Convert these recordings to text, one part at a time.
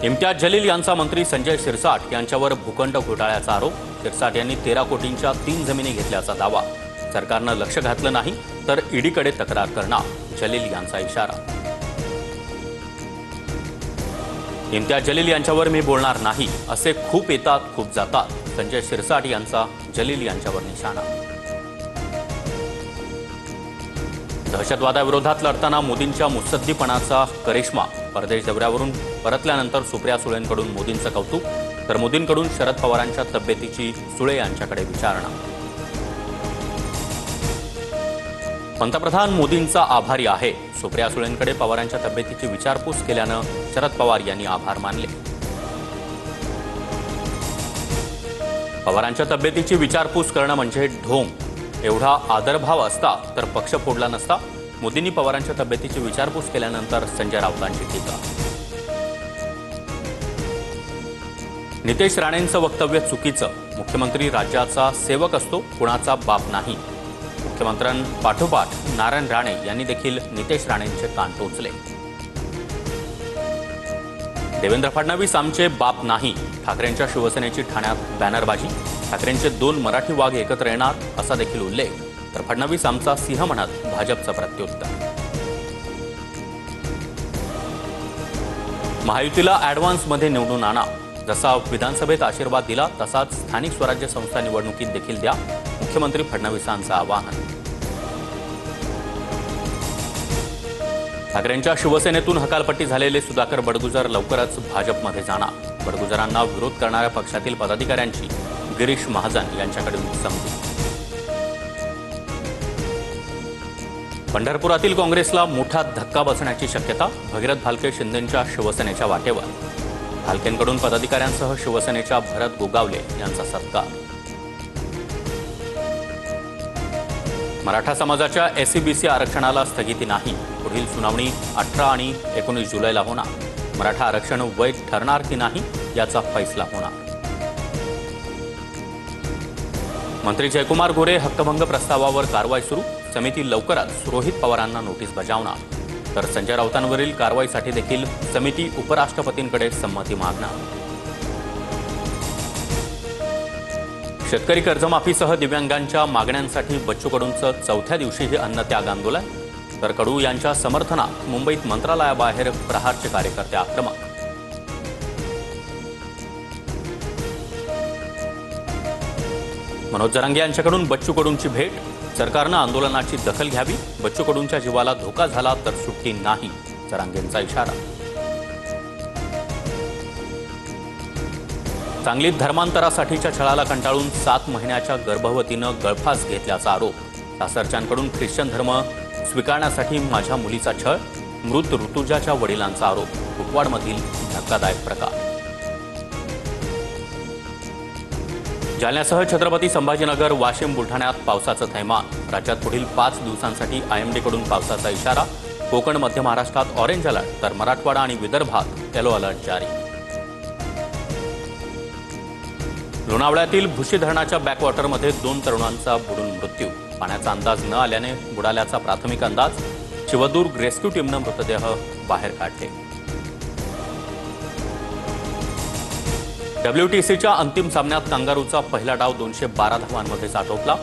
इम्तियाज जलील यांचा मंत्री संजय शिरसाट यांच्यावर भूखंड घोटाळ्याचा आरोप। शिरसाट यांनी 13 कोटींच्या 3 जमिनी घेतल्याचा दावा। सरकारनं लक्ष घातलं नाही तर ईडीकडे तक्रार करणार, जलील यांचा इशारा। इम्तियाज जलील यांच्यावर मी बोलणार नाही, असे खूप येतात खूप जातात, संजय शिरसाट यांचा जलील यांच्यावर निशाणा। दहशतवादाविरोधात लढताना मोदींच्या मुत्सद्दीपणाचा करिश्मा। परदेश दौऱ्यावरून परतल्यानंतर सुप्रिया सुळेंकडून मोदींचं कौतुक, तर मोदींकडून शरद पवारांच्या तब्येतीची सुळे यांच्याकडे विचारणा। पंतप्रधान मोदींचा आभारी आहे। सुप्रिया सुळेंकडे पवारांच्या तब्येतीची विचारपूस केल्यानं शरद पवार यांनी आभार मानले। पवारांच्या तब्येतीची विचारपूस करणं म्हणजे ढोंग, एवढा आदरभाव असता तर पक्ष फोडला नसता। मोदींनी पवारांच्या तब्येतीची विचारपूस केल्यानंतर संजय राऊतांची टीका। नितेश राणेंचं वक्तव्य चुकीचं, मुख्यमंत्री राज्याचा सेवक असतो, कुणाचा बाप नाही। मुख्यमंत्र्यांपाठोपाठ नारायण राणे यांनी देखील नितेश राणेंचे कान टोचले। देवेंद्र फडणवीस आमचे बाप नाही, ठाकरेंच्या शिवसेनेची ठाण्यात बॅनरबाजी। ठाकरेंचे 2 मराठी वाघ एकत्र येणार असा देखील उल्लेख, तर फडणवीस आमचा सिंह म्हणत भाजपचं प्रत्युत्तर। महायुतीला ॲडव्हान्समध्ये निवडून आणा, जसा विधानसभेत आशीर्वाद दिला तसाच स्थानिक स्वराज्य संस्था निवडणुकीत देखील द्या, मुख्यमंत्री फडणवीसांचं आवाहन। ठाकरेंच्या शिवसेनेतून हकालपट्टी झालेले सुधाकर बडगुजर लवकरच भाजपमध्ये जाणार। बडगुजरांना विरोध करणाऱ्या पक्षातील पदाधिकाऱ्यांची गिरीश महाजन यांच्याकडून समजूत। पंढरपुरातील काँग्रेसला मोठा धक्का बसण्याची शक्यता। भगीरथ भालके शिंदेंच्या शिवसेनेच्या वाटेवर। भालकेंकडून पदाधिकाऱ्यांसह शिवसेनेच्या भरत गोगावले यांचा सत्कार। मराठा समाजाच्या एससीबीसी आरक्षणाला स्थगिती नाही, पुढील सुनावणी 18 आणि 19 जुलैला होणार। मराठा आरक्षण वैध ठरणार की नाही याचा फैसला होणार। मंत्री जयकुमार गोरे हक्कभंग प्रस्तावावर कारवाई सुरू, समिती लवकरच रोहित पवारांना नोटीस बजावणार, तर संजय राऊतांवरील कारवाईसाठी देखील समिती उपराष्ट्रपतींकडे संमती मागणार। शेतकरी कर्जमाफीसह दिव्यांगांच्या मागण्यांसाठी बच्चू कडूंचं 4थ्या दिवशीही अन्नत्याग आंदोलन, तर कडू यांच्या समर्थनात मुंबईत मंत्रालयाबाहेर प्रहारचे कार्यकर्ते आक्रमक। मनोज जरांगे यांच्याकडून बच्चू कडूंची भेट, सरकारनं आंदोलनाची दखल घ्यावी, बच्चू कडूंच्या जीवाला धोका झाला तर सुट्टी नाही, जरांगेंचा इशारा। सांगलीत धर्मांतरासाठीच्या छळाला कंटाळून 7 महिन्याच्या गर्भवतीनं गळफास घेतल्याचा आरोप। सासरच्यांकडून ख्रिश्चन धर्म स्वीकारण्यासाठी माझ्या मुलीचा छळ, मृत ऋतुजाच्या वडिलांचा आरोप। कुपवाडमधील धक्कादायक प्रकार। जालन्यासह छत्रपती संभाजीनगर, वाशिम, बुलढाण्यात पावसाचं थैमान। राज्यात पुढील 5 दिवसांसाठी आयएमडीकडून पावसाचा इशारा। कोकण, मध्य महाराष्ट्रात ऑरेंज अलर्ट, तर मराठवाडा आणि विदर्भात येलो अलर्ट जारी। लोणावळ्यातील भुशी धरणाच्या बॅकवॉटरमध्ये 2 तरुणांचा बुडून मृत्यू। पाण्याचा अंदाज न आल्याने बुडाल्याचा प्राथमिक अंदाज। शिवदुर्ग रेस्क्यू टीमनं मृतदेह बाहेर काढले। WTCच्या अंतिम सामन्यात कांगारूचा पहिला डाव 212 धावांमध्येच आटोपला।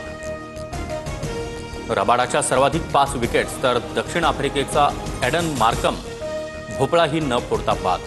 रबाडाच्या सर्वाधिक 5 विकेट्स, तर दक्षिण आफ्रिकेचा एडन मार्कम भोपळाही न फोडता बाद।